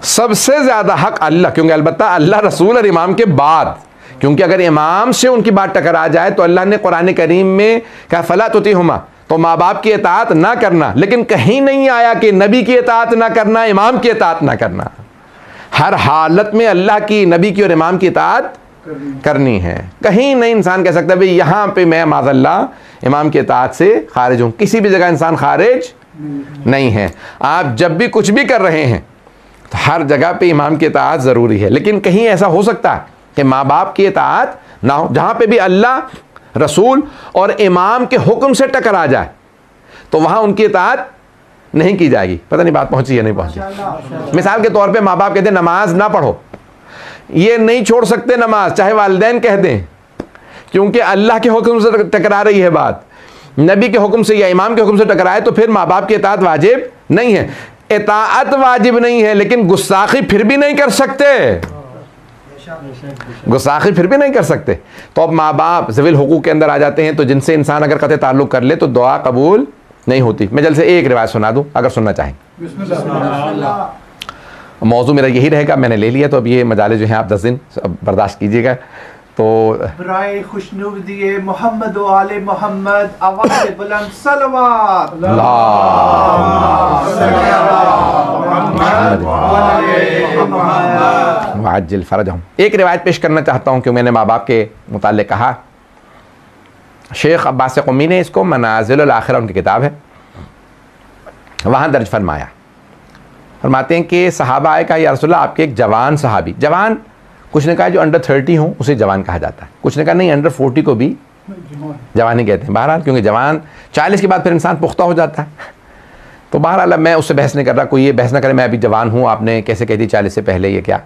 सबसे ज़्यादा हक अल्लाह, क्योंकि अलबत्ता अल्लाह, रसूल और इमाम के बाद, क्योंकि अगर इमाम से उनकी बात टकरा जाए तो अल्लाह ने कुरान करीम में कहा फला तुतीहुमा, तो माँ बाप की इताअत ना करना, लेकिन कहीं नहीं आया कि नबी की इताअत ना करना, इमाम की इताअत ना करना। हर हालत में अल्लाह की, नबी की और इमाम की इताअत करनी है। कहीं नहीं इंसान कह सकता भाई यहाँ पे मैं माज़अल्लाह इमाम की इताअत से खारिज हूँ, किसी भी जगह इंसान खारिज नहीं है। आप जब भी कुछ भी कर रहे हैं तो हर जगह पे इमाम की इताअत ज़रूरी है, लेकिन कहीं ऐसा हो सकता है कि माँ बाप की इताअत ना हो, जहाँ पे भी अल्लाह, रसूल और इमाम के हुक्म से टकरा जाए तो वहाँ उनकी इताअत नहीं की जाएगी। पता नहीं बात पहुंची या नहीं पहुंची। मिसाल के तौर पे माँ बाप कहते हैं नमाज ना पढ़ो, ये नहीं छोड़ सकते नमाज, चाहे वालिदैन कह दें, क्योंकि अल्लाह के हुक्म से टकरा रही है बात, नबी के हुक्म से या इमाम के हुक्म से टकराए तो फिर माँ बाप की इताअत वाजिब नहीं है। इताअत वाजिब नहीं है, लेकिन गुस्ताखी फिर भी नहीं कर सकते, गुस्ताखी फिर भी नहीं कर सकते। तो अब माँ बाप ज़विल हुकूक के अंदर आ जाते हैं, तो जिनसे इंसान अगर क़त्अ ताल्लुक़ कर ले तो दुआ कबूल नहीं होती। मैं जल्द से एक रिवायत सुना दूं अगर सुनना चाहें। मौजू मेरा यही रहेगा, मैंने ले लिया, तो अब ये मजाले जो हैं आप 10 दिन बर्दाश्त कीजिएगा। तो बराए खुशनुदी मोहम्मद व आले मोहम्मद, आवाज़ बुलंद सलवात वाजिल फरजहुम। एक रिवायत पेश करना चाहता हूँ, क्योंकि मैंने माँ बाप के मुताल्लिक़ कहा। शेख अब्बास क़ुमी ने इसको मनाज़िलुल आखिरा, उनकी किताब है, वहाँ दर्ज फरमाया। फरमाते हैं कि सहाबा आए कहा या रसूलल्लाह, आपके एक जवान सहाबी, जवान कुछ ने कहा जो अंडर 30 हो उसे जवान कहा जाता है, कुछ ने कहा नहीं अंडर 40 को भी जवान ही कहते हैं। बहरहाल क्योंकि जवान 40 के बाद फिर इंसान पुख्ता हो जाता है, तो बहरहाल मैं उससे बहस नहीं कर रहा, कोई ये बहस ना करे मैं अभी जवान हूँ, आपने कैसे कह दी 40 से पहले, ये क्या,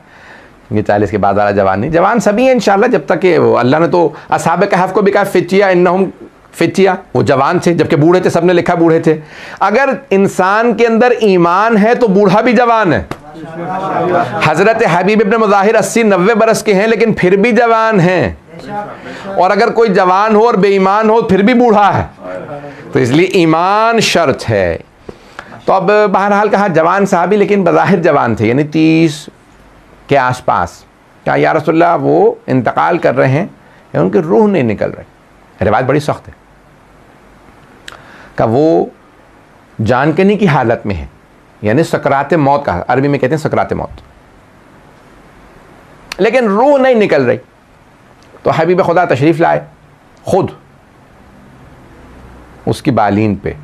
ये 40 के बाद वाला जवान नहीं, जवान सभी हैं इंशाल्लाह, जब तक कि अल्लाह ने तो असहाब कहफ को भी कहा फिचिया इन्नहुम फिचिया, वो जवान थे जबकि बूढ़े थे, सबने लिखा बूढ़े थे। अगर इंसान के अंदर ईमान है तो बूढ़ा भी जवान है। हजरत हबीब इब्न मुज़ाहिर 80-90 बरस के हैं लेकिन फिर भी जवान हैं, और अगर कोई जवान हो और बेईमान हो फिर भी बूढ़ा है, तो इसलिए ईमान शर्त है। तो अब बहरहाल कहा जवान साहबी, लेकिन बज़ाहिर जवान थे, यानी 30 के आसपास। क्या या रसूलल्लाह वो इंतकाल कर रहे हैं या उनकी रूह नहीं निकल रही? रिवायत बड़ी सख्त है कि वो जानकनी की हालत में है, यानी सकरात मौत का, अरबी में कहते हैं सकरात मौत, लेकिन रूह नहीं निकल रही। तो हबीब खुदा तशरीफ़ लाए, खुद उसकी बालीन पे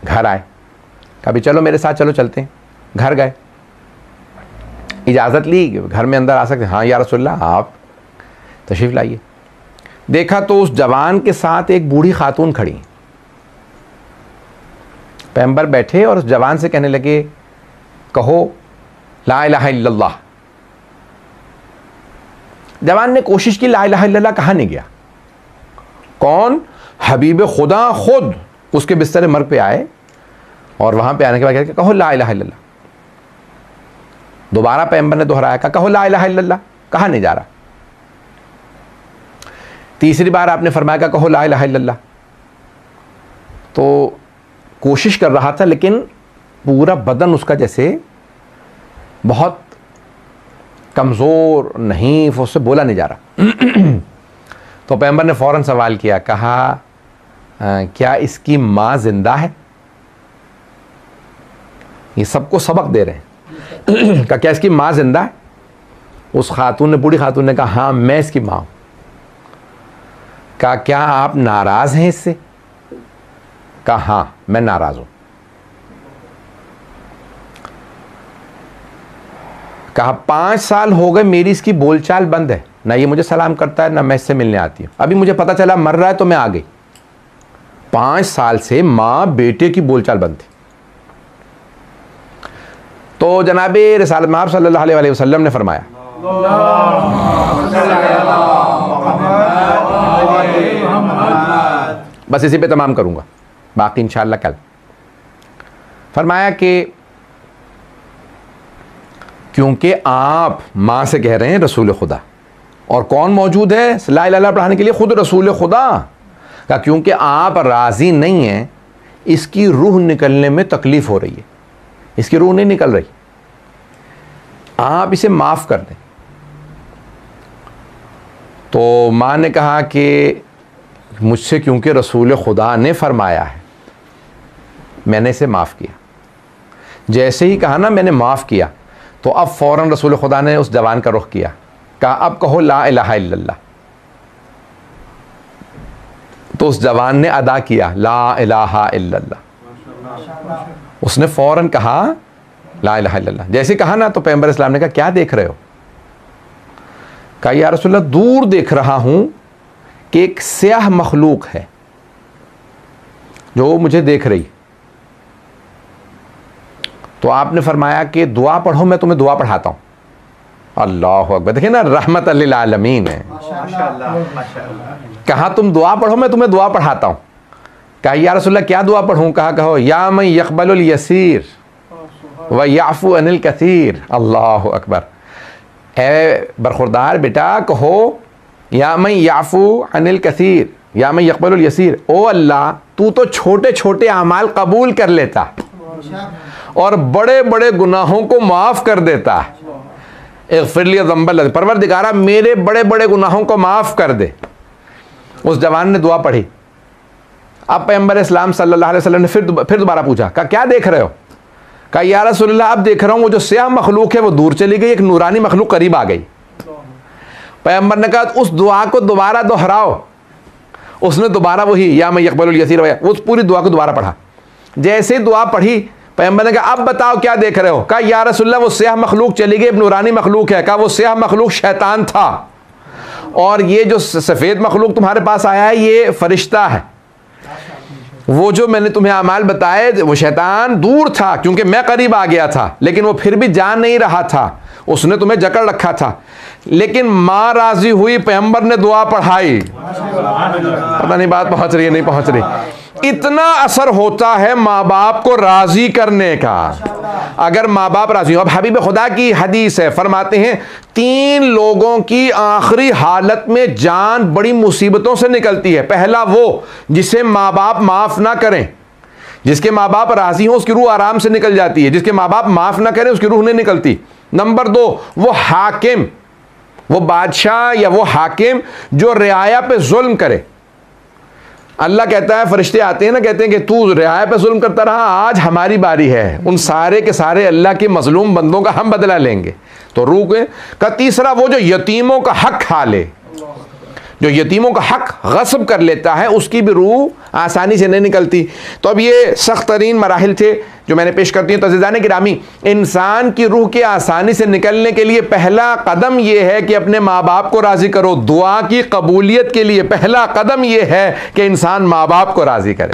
घर आए, कभी चलो मेरे साथ चलो चलते हैं। घर गए, इजाज़त ली, घर में अंदर आ सकते हैं? हाँ या रसूलल्लाह आप तशरीफ़ लाइए। देखा तो उस जवान के साथ एक बूढ़ी खातून खड़ी, पैगंबर बैठे और उस जवान से कहने लगे कहो ला इलाहा इल्लल्लाह। जवान ने कोशिश की, ला इलाहा इल्लल्लाह कहा नहीं गया। कौन? हबीब खुदा खुद उसके बिस्तर मर्ग पे आए और वहां पे आने के बाद कहते कहो ला इलाहा इल्लल्लाह। दोबारा पैगंबर ने दोहराया, कहो ला इलाहा इल्लल्लाह, कहा नहीं जा रहा। तीसरी बार आपने फरमाया कहो ला इलाहा इल्लल्लाह। तो कोशिश कर रहा था लेकिन पूरा बदन उसका जैसे बहुत कमज़ोर, नहीं, उससे बोला नहीं जा रहा। तो पैगंबर ने फ़ौरन सवाल किया, कहा क्या इसकी माँ जिंदा है? ये सबको सबक दे रहे हैं। कहा क्या इसकी माँ जिंदा है? उस खातून ने, बूढ़ी खातून ने कहा हाँ मैं इसकी माँ हूँ। कहा क्या आप नाराज़ हैं इससे? कहा हाँ मैं नाराज़ हूँ। कहा 5 साल हो गए मेरी इसकी बोलचाल बंद है, ना ये मुझे सलाम करता है ना मैं इससे मिलने आती हूँ, अभी मुझे पता चला मर रहा है तो मैं आ गई। 5 साल से माँ बेटे की बोलचाल बंद थी। तो जनाबे रिसालत महब सल्लल्लाहु अलैहि वसल्लम ने फरमाया, बस इसी पे तमाम करूंगा, बाकी इंशाअल्लाह कल। फरमाया कि क्योंकि आप माँ से कह रहे हैं रसूल खुदा, और कौन मौजूद है ला इलाहा इल्लल्लाह पढ़ाने के लिए? खुद रसूल खुदा। का क्योंकि आप राज़ी नहीं हैं, इसकी रूह निकलने में तकलीफ़ हो रही है, इसकी रूह नहीं निकल रही, आप इसे माफ़ कर दें। तो माँ ने कहा कि मुझसे क्योंकि रसूल खुदा ने फरमाया है, मैंने इसे माफ़ किया। जैसे ही कहा ना मैंने माफ़ किया, तो अब फ़ौरन रसूल खुदा ने उस जवान का रुख किया, कहा अब कहो ला इलाहा इल्लल्लाह। तो उस जवान ने अदा किया ला इलाहा इल्लल्लाह। उसने फ़ौरन कहा ला इलाहा इल्लल्लाह। जैसे कहा ना तो पैगंबर इस्लाम ने कहा क्या देख रहे हो? कहा या रसूलल्लाह दूर देख रहा हूं कि एक स्याह मखलूक है जो मुझे देख रही। तो आपने फरमाया कि दुआ पढ़ो, मैं तुम्हें दुआ पढ़ाता हूं। अल्लाह अकबर, देखिए ना रहमत लिल आलमीन है। कहा तुम दुआ पढ़ो, मैं तुम्हें दुआ पढ़ाता हूं। कहा या रसूलल्लाह क्या दुआ पढ़ूं? कहा कहो या मैं यकबलुल यसीर व याफू अनिल कसीर। अल्लाह अकबर, ए बरखुरदार बेटा कहो या मैं याफू अनिल कसीर या मैं यकबलुल यसीर। ओ अल्लाह तू तो छोटे छोटे अमाल कबूल कर लेता और बड़े बड़े गुनाहों को माफ़ कर देता है। इग़फ़िरली ज़ंबल, परवरदिगारा मेरे बड़े बड़े गुनाहों को माफ़ कर दे। उस जवान ने दुआ पढ़ी। अब पैगंबर इस्लाम सल्लल्लाहु अलैहि वसल्लम ने फिर दोबारा पूछा, कहा क्या देख रहे हो? कहा या रसूलल्लाह अब देख रहा हूँ वो जो स्याह मखलूक है वो दूर चली गई, एक नूरानी मखलूक करीब आ गई। पैगंबर ने कहा उस दुआ को दोबारा दोहराओ। उसने दोबारा वही या मैं यकबलुल यसीर, उस पूरी दुआ को दोबारा पढ़ा। जैसे ही दुआ पढ़ी पैगंबर ने कहा अब बताओ क्या देख रहे हो? कहा या रसूलल्लाह वो स्याह मखलूक चली गई, नूरानी मखलूक है। कहा वो स्याह मखलूक शैतान था, और ये जो सफ़ेद मखलूक तुम्हारे पास आया है ये फरिश्ता है। वो जो मैंने तुम्हें अमाल बताए वो शैतान दूर था, क्योंकि मैं करीब आ गया था, लेकिन वो फिर भी जान नहीं रहा था, उसने तुम्हें जकड़ रखा था। लेकिन माँ राजी हुई, पैगंबर ने दुआ पढ़ाई। पता नहीं बात पहुंच रही है नहीं पहुंच रही। इतना असर होता है माँ बाप को राजी करने का, अगर माँ बाप राजी हो। अब हबीब खुदा की हदीस है, फरमाते हैं 3 लोगों की आखिरी हालत में जान बड़ी मुसीबतों से निकलती है। पहला वो जिसे माँ बाप माफ ना करें, जिसके माँ बाप राजी हो उसकी रूह आराम से निकल जाती है, जिसके माँ बाप माफ ना करें उसकी रूह नहीं निकलती। नंबर 2 वो हाकिम, वो बादशाह या वो हाकिम जो रियाया पे जुल्म करे। अल्लाह कहता है, फरिश्ते आते हैं ना, कहते हैं कि तू रियाया पे जुल्म करता रहा, आज हमारी बारी है, उन सारे के सारे अल्लाह के मजलूम बंदों का हम बदला लेंगे। तो रूह का तीसरा वो जो यतीमों का हक खा ले, जो यतीमों का हक गस्ब कर लेता है, उसकी भी रूह आसानी से नहीं निकलती। तो अब ये सख्त तरीन मराहिल थे जो मैंने पेश करती हूँ। तो अज़ीज़ान गिरामी, इंसान की रूह के आसानी से निकलने के लिए पहला कदम ये है कि अपने माँ बाप को राज़ी करो। दुआ की कबूलियत के लिए पहला कदम ये है कि इंसान माँ बाप को राज़ी करे।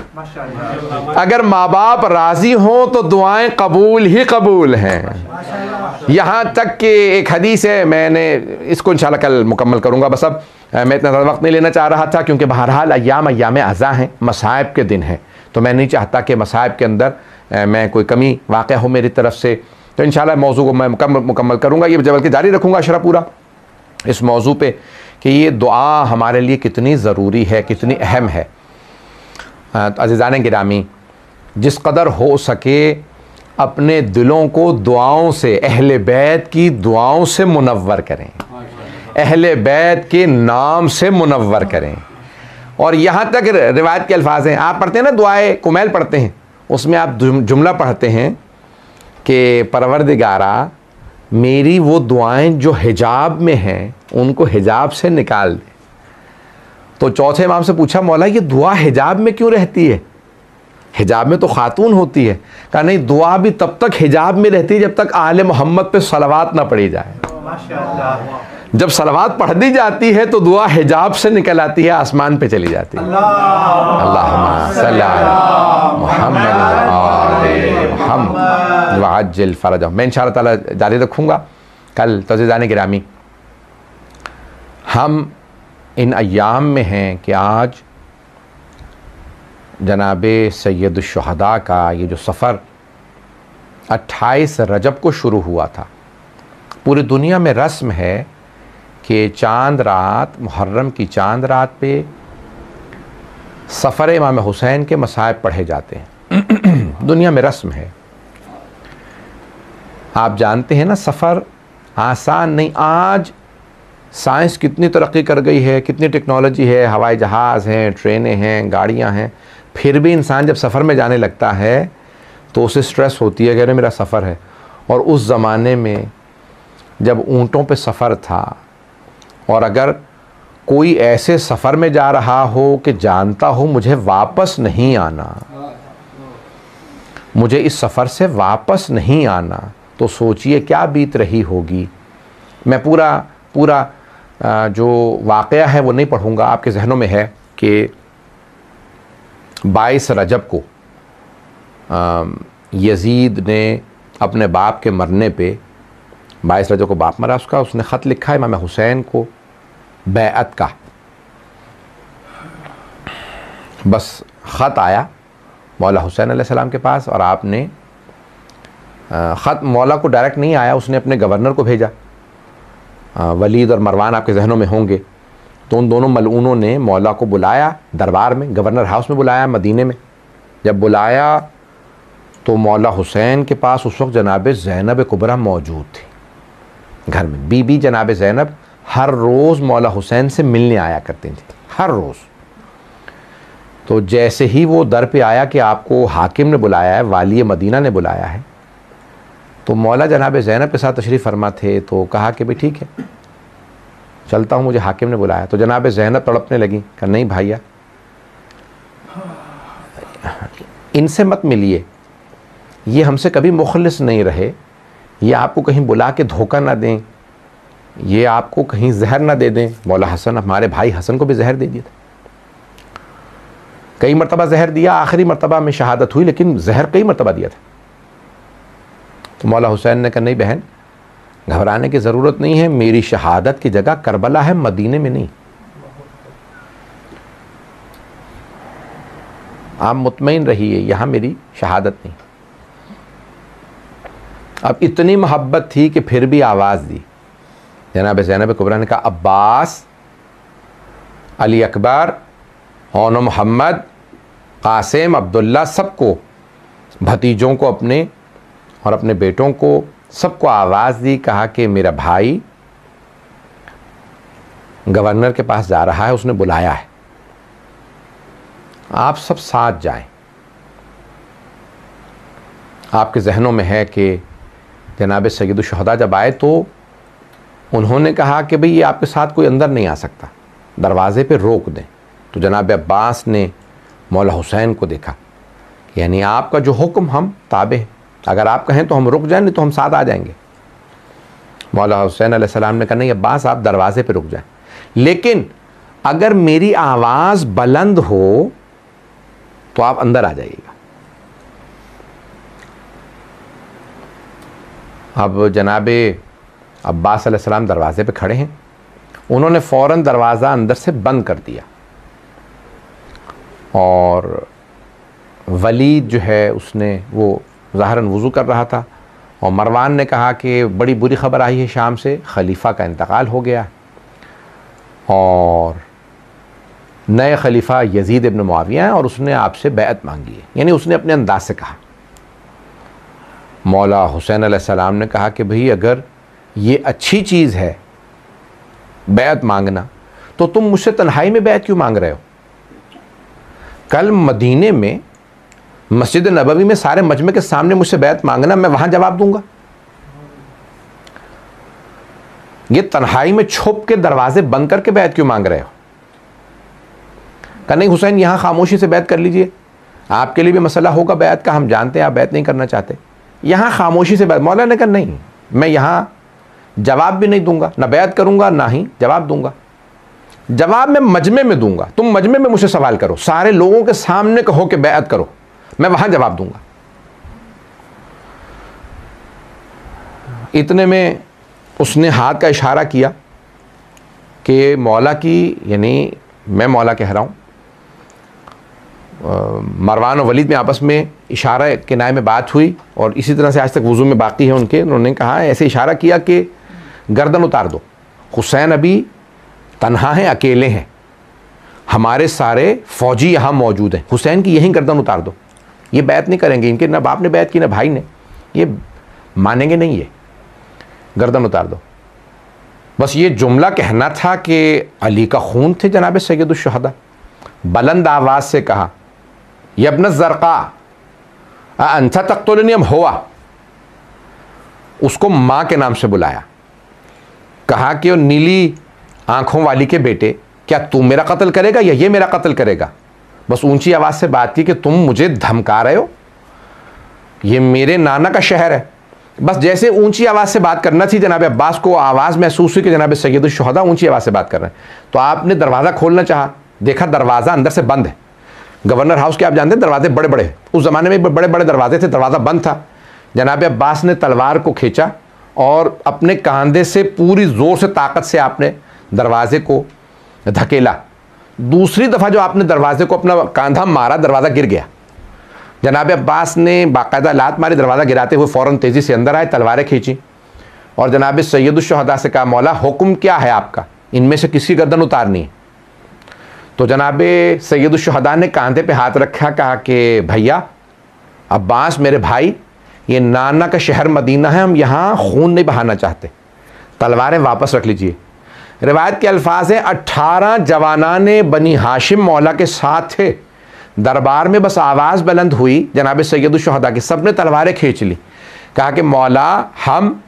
अगर माँ बाप राज़ी हों तो दुआएं कबूल ही कबूल हैं। यहाँ तक कि एक हदीस है, मैंने इसको इंशाल्लाह कल मुकम्मल करूँगा। बस अब मैं इतना ज़्यादा वक्त नहीं लेना चाह रहा था, क्योंकि बहरहाल अय्याम अज़ा हैं, मसाइब के दिन हैं, तो मैं नहीं चाहता कि मसाइब के अंदर मैं कोई कमी वाक़या हो मेरी तरफ से। तो इंशाल्लाह मौजू को मैं मुकम्मल करूँगा, ये बल्कि जारी रखूँगा अशरा पूरा इस मौजू पे कि ये दुआ हमारे लिए कितनी ज़रूरी है, कितनी अहम है। तो अज़ीज़ान गिरामी, जिस कदर हो सके अपने दिलों को दुआओं से, अहले बैत की दुआओं से मुनव्वर करें, अहले बैत के नाम से मुनव्वर करें। और यहाँ तक रिवायत के अल्फाज हैं, आप पढ़ते हैं ना दुआए कुमैल पढ़ते हैं, उसमें आप जुमला पढ़ते हैं कि परवरदिगारा मेरी वो दुआएं जो हिजाब में हैं उनको हिजाब से निकाल दे। तो चौथे इमाम से पूछा, मौला ये दुआ हिजाब में क्यों रहती है? हिजाब में तो खातून होती है। कहा नहीं, दुआ भी तब तक हिजाब में रहती है जब तक आले मोहम्मद पे सलावात ना पढ़ी जाए। जब सलावात पढ़ दी जाती है तो दुआ हिजाब से निकल आती है, आसमान पे चली जाती है। अल्लाहुम्मा सल्ली अला मुहम्मद व मुहम्मद वअज्जिल फरजहु। मैं इंशाअल्लाह ताला जारी रखूँगा कल। तो अज़ीज़ान गिरामी, हम इन अय्याम में हैं कि आज जनाबे सैयदुश्शुहदा का ये जो सफ़र 28 रजब को शुरू हुआ था, पूरी दुनिया में रस्म है कि चांद रात, मुहर्रम की चांद रात पे सफ़र इमाम हुसैन के मसाइब पढ़े जाते हैं। दुनिया में रस्म है। आप जानते हैं ना, सफ़र आसान नहीं। आज साइंस कितनी तरक्की कर गई है, कितनी टेक्नोलॉजी है, हवाई जहाज़ हैं, ट्रेनें हैं, गाड़ियां हैं, फिर भी इंसान जब सफ़र में जाने लगता है तो उसे स्ट्रेस होती है कि अरे मेरा सफ़र है। और उस ज़माने में जब ऊँटों पे सफ़र था, और अगर कोई ऐसे सफ़र में जा रहा हो कि जानता हो मुझे वापस नहीं आना, मुझे इस सफ़र से वापस नहीं आना, तो सोचिए क्या बीत रही होगी। मैं पूरा जो वाक़या है वो नहीं पढ़ूँगा, आपके जहनों में है कि 22 रजब को यजीद ने अपने बाप के मरने पे, 22 रजब को बाप मरा उसका, उसने ख़त लिखा है इमाम हुसैन को बैअत का। बस ख़त आया मौला हुसैन अलैहिस्सलाम के पास, और आपने ख़त मौला को डायरेक्ट नहीं आया, उसने अपने गवर्नर को भेजा। वलीद और मरवान आपके जहनों में होंगे। तो उन दोनों मलऊनों ने मौला को बुलाया दरबार में, गवर्नर हाउस में बुलाया मदीने में। जब बुलाया तो मौला हुसैन के पास उस वक्त जनाब ज़ैनब कुबरा मौजूद थी घर में। बीबी जनाब ज़ैनब हर रोज़ मौला हुसैन से मिलने आया करती थी, हर रोज़। तो जैसे ही वो दर पे आया कि आपको हाकिम ने बुलाया है, वाली मदीना ने बुलाया है, तो मौला जनाब ज़ैनब के साथ तशरीफ़ फरमा थे। तो कहा कि भाई ठीक है चलता हूँ, मुझे हाकिम ने बुलाया। तो जनाब ज़ैनब तड़पने लगी, कहा नहीं भैया इनसे मत मिलिए, ये हमसे कभी मुखलिस नहीं रहे, ये आपको कहीं बुला के धोखा ना दें, ये आपको कहीं जहर ना दे दें। मौला हसन, हमारे भाई हसन को भी जहर दे दिया था, कई मरतबा जहर दिया, आखिरी मरतबा में शहादत हुई, लेकिन जहर कई मरतबा दिया था। तो मौला हुसैन ने कहा नहीं बहन, घबराने की ज़रूरत नहीं है, मेरी शहादत की जगह करबला है, मदीने में नहीं। आप मुतमईन रहिए, यहाँ मेरी शहादत नहीं। अब इतनी मोहब्बत थी कि फिर भी आवाज़ दी। जनाब ज़ैनब कुबरा ने कहा अब्बास, अली अकबर, हौन मोहम्मद, कासिम, अब्दुल्ला, सबको, भतीजों को अपने और अपने बेटों को, सबको आवाज़ दी। कहा कि मेरा भाई गवर्नर के पास जा रहा है, उसने बुलाया है, आप सब साथ जाएं। आपके जहनों में है कि जनाब सैयदुल शुहदा जब आए तो उन्होंने कहा कि भाई ये आपके साथ कोई अंदर नहीं आ सकता, दरवाज़े पे रोक दें। तो जनाब अब्बास ने मौला हुसैन को देखा, यानी आपका जो हुक्म हम ताबे हैं, अगर आप कहें तो हम रुक जाएं, नहीं तो हम साथ आ जाएंगे। मौला हुसैन अलैहिस्सलाम ने कहा नहीं अब्बास, आप दरवाज़े पे रुक जाएं, लेकिन अगर मेरी आवाज़ बुलंद हो तो आप अंदर आ जाइएगा। अब जनाब अब्बास अलैहिस्सलाम दरवाज़े पे खड़े हैं, उन्होंने फ़ौरन दरवाज़ा अंदर से बंद कर दिया और वलीद जो है उसने वो ज़ाहिरन वज़ू कर रहा था और मरवान ने कहा कि बड़ी बुरी ख़बर आई है शाम से, खलीफा का इंतकाल हो गया और नए खलीफा यजीद इब्न मुआविया हैं और उसने आपसे बैअत मांगी है। यानी उसने अपने अंदाज से कहा। मौला हुसैन अलैहिस्सलाम ने कहा कि भाई अगर ये अच्छी चीज़ है बैअत मांगना, तो तुम मुझसे तन्हाई में बैअत क्यों मांग रहे हो? कल मदीने में मस्जिद नबवी में सारे मजमे के सामने मुझसे बैअत मांगना, मैं वहाँ जवाब दूंगा। ये तन्हाई में छुप के दरवाजे बंद करके बैअत क्यों मांग रहे हो? कहा नहीं हुसैन, यहाँ खामोशी से बैत कर लीजिए, आपके लिए भी मसला होगा बैत का, हम जानते हैं आप बैत नहीं करना चाहते, यहाँ खामोशी से बैत। मौला ने कहा नहीं, मैं यहाँ जवाब भी नहीं दूंगा, ना बैत करूँगा ना ही जवाब दूंगा। जवाब मैं मजमे में दूंगा, तुम मजमे में मुझसे सवाल करो, सारे लोगों के सामने कहो कि बैत करो, मैं वहाँ जवाब दूंगा। इतने में उसने हाथ का इशारा किया कि मौला की, यानी मैं मौला कह रहा हूँ। मरवान और वलीद में आपस में इशारा के नाय में बात हुई और इसी तरह से आज तक वज़ू में बाकी है उनके। उन्होंने कहा, ऐसे इशारा किया कि गर्दन उतार दो, हुसैन अभी तन्हा हैं, अकेले हैं, हमारे सारे फ़ौजी यहाँ मौजूद हैं, हुसैन की यहीं गर्दन उतार दो। ये बैत नहीं करेंगे, इनके ना बाप ने बैत की ना भाई ने, ये मानेंगे नहीं, ये गर्दन उतार दो। बस ये जुमला कहना था कि अली का खून थे जनाब सैयदुल शुहदा। बुलंद आवाज़ से कहा, यब्न ज़रक़ा अंता तक़्तुलनी अम हुवा। उसको माँ के नाम से बुलाया, कहा कि वो नीली आंखों वाली के बेटे, क्या तू मेरा कत्ल करेगा या ये मेरा कत्ल करेगा? बस ऊंची आवाज़ से बात की कि तुम मुझे धमका रहे हो, ये मेरे नाना का शहर है। बस जैसे ऊंची आवाज़ से बात करना थी, जनाब अब्बास को आवाज़ महसूस हुई कि जनाब सैयदुल शुहदा ऊंची आवाज़ से बात कर रहे हैं, तो आपने दरवाज़ा खोलना चाहा, देखा दरवाज़ा अंदर से बंद है। गवर्नर हाउस के आप जानते हैं दरवाजे बड़े बड़े, उस ज़माने में बड़े बड़े दरवाजे थे, दरवाज़ा बंद था। जनाब अब्बास ने तलवार को खींचा और अपने कांधे से पूरी ज़ोर से ताकत से आपने दरवाजे को धकेला। दूसरी दफ़ा जो आपने दरवाजे को अपना कांधा मारा, दरवाज़ा गिर गया। जनाब अब्बास ने बाकायदा लात मारी, दरवाज़ा गिराते हुए फ़ौरन तेज़ी से अंदर आए, तलवारें खींची और जनाब सैयदुल शुहदा से कहा, मौला हुक्म क्या है आपका, इनमें से किसी गर्दन उतारनी है। तो जनाब सैयदुल शुहदा ने कांधे पे हाथ रखा, कहा कि भैया अब्बास मेरे भाई, ये नाना का शहर मदीना है, हम यहाँ खून नहीं बहाना चाहते, तलवारें वापस रख लीजिए। रिवायत के अल्फाज हैं, 18 जवानाने बनी हाशिम मौला के साथ थे। दरबार में बस आवाज़ बुलंद हुई जनाब सैयदुल शुहदा की, सब ने तलवारें खींच ली। कहा कि मौला हम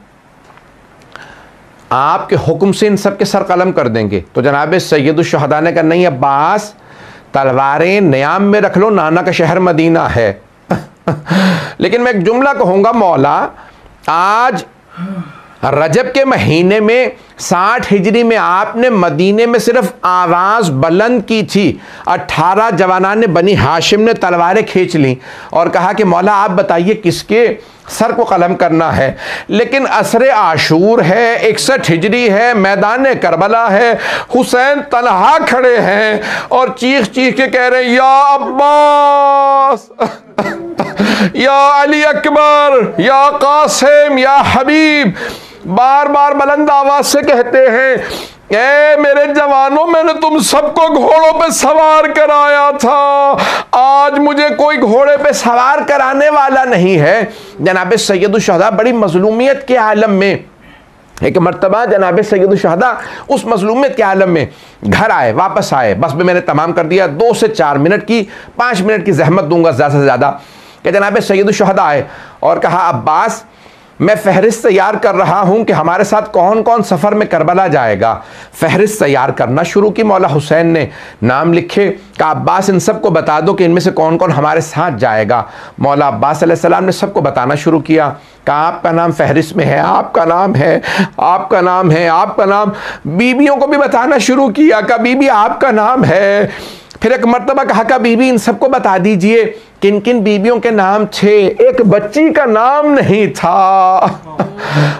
आपके हुक्म से इन सब के सर कलम कर देंगे। तो जनाब सैयदुल शुहदा ने कहा, नहीं अब्बास, तलवारें नियाम में रख लो, नाना का शहर मदीना है। लेकिन मैं एक जुमला कहूँगा, मौला आज रजब के महीने में 60 हिजरी में आपने मदीने में सिर्फ आवाज़ बुलंद की थी, 18 जवानान ने बनी हाशिम ने तलवारें खींच ली और कहा कि मौला आप बताइए किसके सर को कलम करना है। लेकिन असर आशूर है, 61 हिजरी है, मैदान करबला है, हुसैन तन्हा खड़े हैं और चीख चीख के कह रहे हैं या अब्बास या अली अकबर या कासिम या हबीब, बार बार बुलंद आवाज से कहते हैं ए मेरे जवानों, मैंने तुम सबको घोड़ों पे सवार कराया था, आज मुझे कोई घोड़े पे सवार कराने वाला नहीं है। जनाब सैयदुल शुहदा बड़ी मजलूमियत के आलम में एक मर्तबा जनाब सैयदुल शुहदा उस मजलूमियत के आलम में घर आए, वापस आए, बस में मैंने तमाम कर दिया, 2 से 4 मिनट की 5 मिनट की जहमत दूंगा ज़्यादा से ज़्यादा, कि जनाब सैयदुल शुहदा आए और कहा अब्बास मैं फहरिस्त तैयार कर रहा हूं कि हमारे साथ कौन कौन सफ़र में करबला जाएगा। फहरिस्त तैयार करना शुरू की मौला हुसैन ने, नाम लिखे, कहा अब्बास इन सबको बता दो कि इनमें से कौन कौन हमारे साथ जाएगा। मौला अब्बास अलैहिस्सलाम ने सबको बताना शुरू किया, कहा आपका नाम फहरिस्त में है, आपका नाम है, आपका नाम है, आपका नाम। बीबियों को भी बताना शुरू किया, कहा बीबी आपका नाम है। फिर एक मर्तबा कहा का बीबी इन सबको बता दीजिए किन किन बीबियों के नाम थे, एक बच्ची का नाम नहीं था।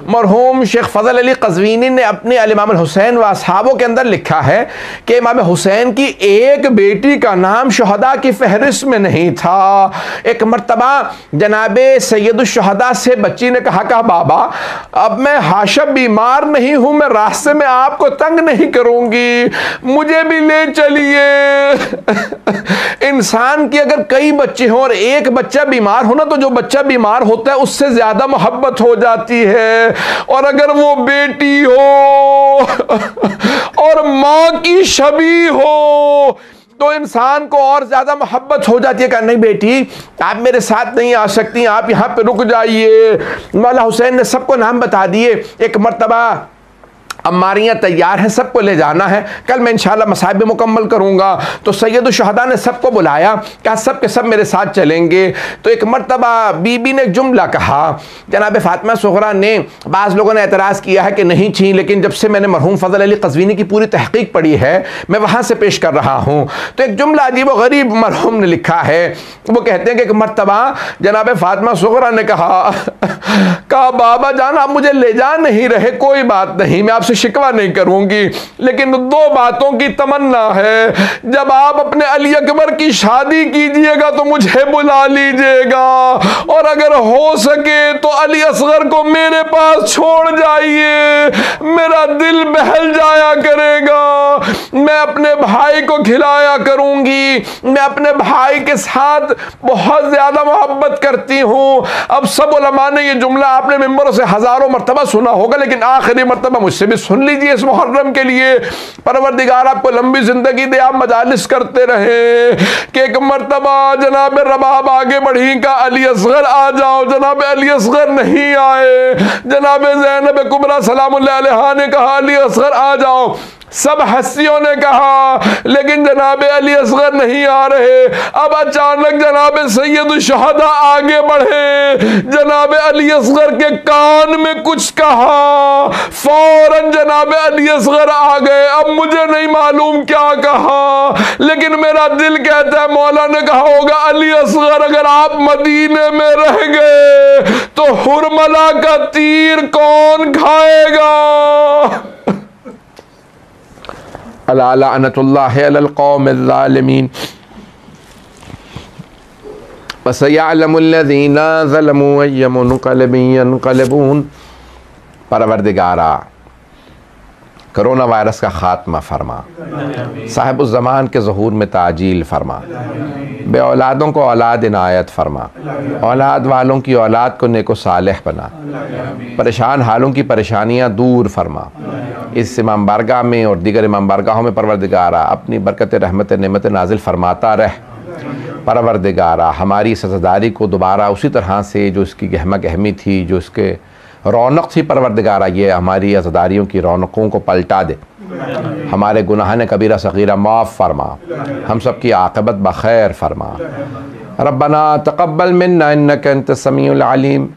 मरहूम शेख फजल अली कज़वीनी ने अपने इमाम हुसैन व असहाबों के अंदर लिखा है कि इमाम हुसैन की एक बेटी का नाम शुहदा की फहरिस्त में नहीं था। एक मर्तबा जनाबे सैयदुल शुहदा से बच्ची ने कहा बाबा अब मैं हाशब बीमार नहीं हूं, मैं रास्ते में आपको तंग नहीं करूंगी, मुझे भी ले चलिए। इंसान की अगर कई बच्चे हो और एक बच्चा बीमार हो ना, तो जो बच्चा बीमार होता है उससे ज्यादा मोहब्बत हो जाती है, और अगर वो बेटी हो और मां की शबी हो तो इंसान को और ज्यादा मोहब्बत हो जाती है। कहा नहीं बेटी आप मेरे साथ नहीं आ सकती, आप यहां पे रुक जाइए। मौला हुसैन ने सबको नाम बता दिए। एक मर्तबा अम्मारियाँ तैयार हैं, सबको ले जाना है, कल मैं इंशाल्लाह मसाइब मुकम्मल करूँगा। तो सैयदुल शुहदा ने सबको बुलाया, कहा सब के सब मेरे साथ चलेंगे। तो एक मर्तबा बीबी ने एक जुमला कहा, जनाब फातिमा सुगरा ने, बाज़ लोगों ने एतराज़ किया है कि नहीं थी, लेकिन जब से मैंने मरहूम फजल अली कज़वीनी की पूरी तहक़ीक़ पढ़ी है मैं वहाँ से पेश कर रहा हूँ। तो एक जुमला अजीब व गरीब मरहूम ने लिखा है, वो कहते हैं कि एक मर्तबा जनाब फातिमा सुगरा ने कहा बाबा जान आप मुझे ले जा नहीं रहे, कोई बात नहीं, मैं आपसे शिकवा नहीं करूंगी, लेकिन 2 बातों की तमन्ना है, जब आप अपने अली अकबर की शादी कीजिएगा तो मुझे बुला लीजिएगा, और अगर हो सके तो अली असगर को मेरे पास छोड़ जाइए, मेरा दिल बहल जाया करेगा, मैं अपने भाई को खिलाया करूंगी, मैं अपने भाई के साथ बहुत ज्यादा मोहब्बत करती हूं। अब सब उलमा ने ये जुमला आपने मिंबर से हजारों मरतबा सुना होगा, लेकिन आखिरी मरतबा मुझसे भी सुन लीजिए इस मुहर्रम के लिए। परवरदिगार आपको लंबी जिंदगी दे, आप मजालिस करते रहे। कि एक मरतबा जनाब रबाब आगे बढ़ी का अली असगर आ जाओ, जनाब अली असगर नहीं आए। जनाब ज़ैनब कुबरा सलामुल्लाह अलैहा ने कहा अली असगर आ जाओ, सब हस्तियों ने कहा, लेकिन जनाब अली असगर नहीं आ रहे। अब अचानक जनाब सैयदुल शुहदा आगे बढ़े, जनाब अली असगर के कान में कुछ कहा, फौरन जनाब अली असगर आ गए। अब मुझे नहीं मालूम क्या कहा, लेकिन मेरा दिल कहता है मौला ने कहा होगा अली असगर अगर आप मदीने में रह गए तो हुरमला का तीर कौन खाएगा। अला लअनतुल्लाहि अलल कौमिज़ ज़ालिमीन वसयअलमुल्लज़ीना ज़लमू अय्य मुनक़लिबिन यनक़लिबून। परवरदिगारा कोरोना वायरस का ख़ात्मा फरमा, साहिबुज़ ज़मान के ज़हूर में ताजील फरमा, बे औलादों को औलाद इनायत फरमा, औलाद वालों की औलाद को नेको सालेह बना, परेशान हालों की परेशानियाँ दूर फरमा। इस इमाम बारगाह में और दीगर इमाम बारगाहों में परवरदिगारा अपनी बरकत रहमत नेमत नाजिल फरमाता रह। परवरदिगारा हमारी सज़ादारी को दोबारा उसी तरह से जो इसकी गहमा गहमी थी, जो इसके रौनक थी, परवरदिगारा ये हमारी अज़ादारियों की रौनकों को पलटा दे। हमारे गुनाह ने कबीरा सगीरा माफ़ फरमा, हम सब की आक़िबत बखैर फरमा। रब्बना तक़ब्बल मिन्ना इन्नका अंतस समीउल अलीम।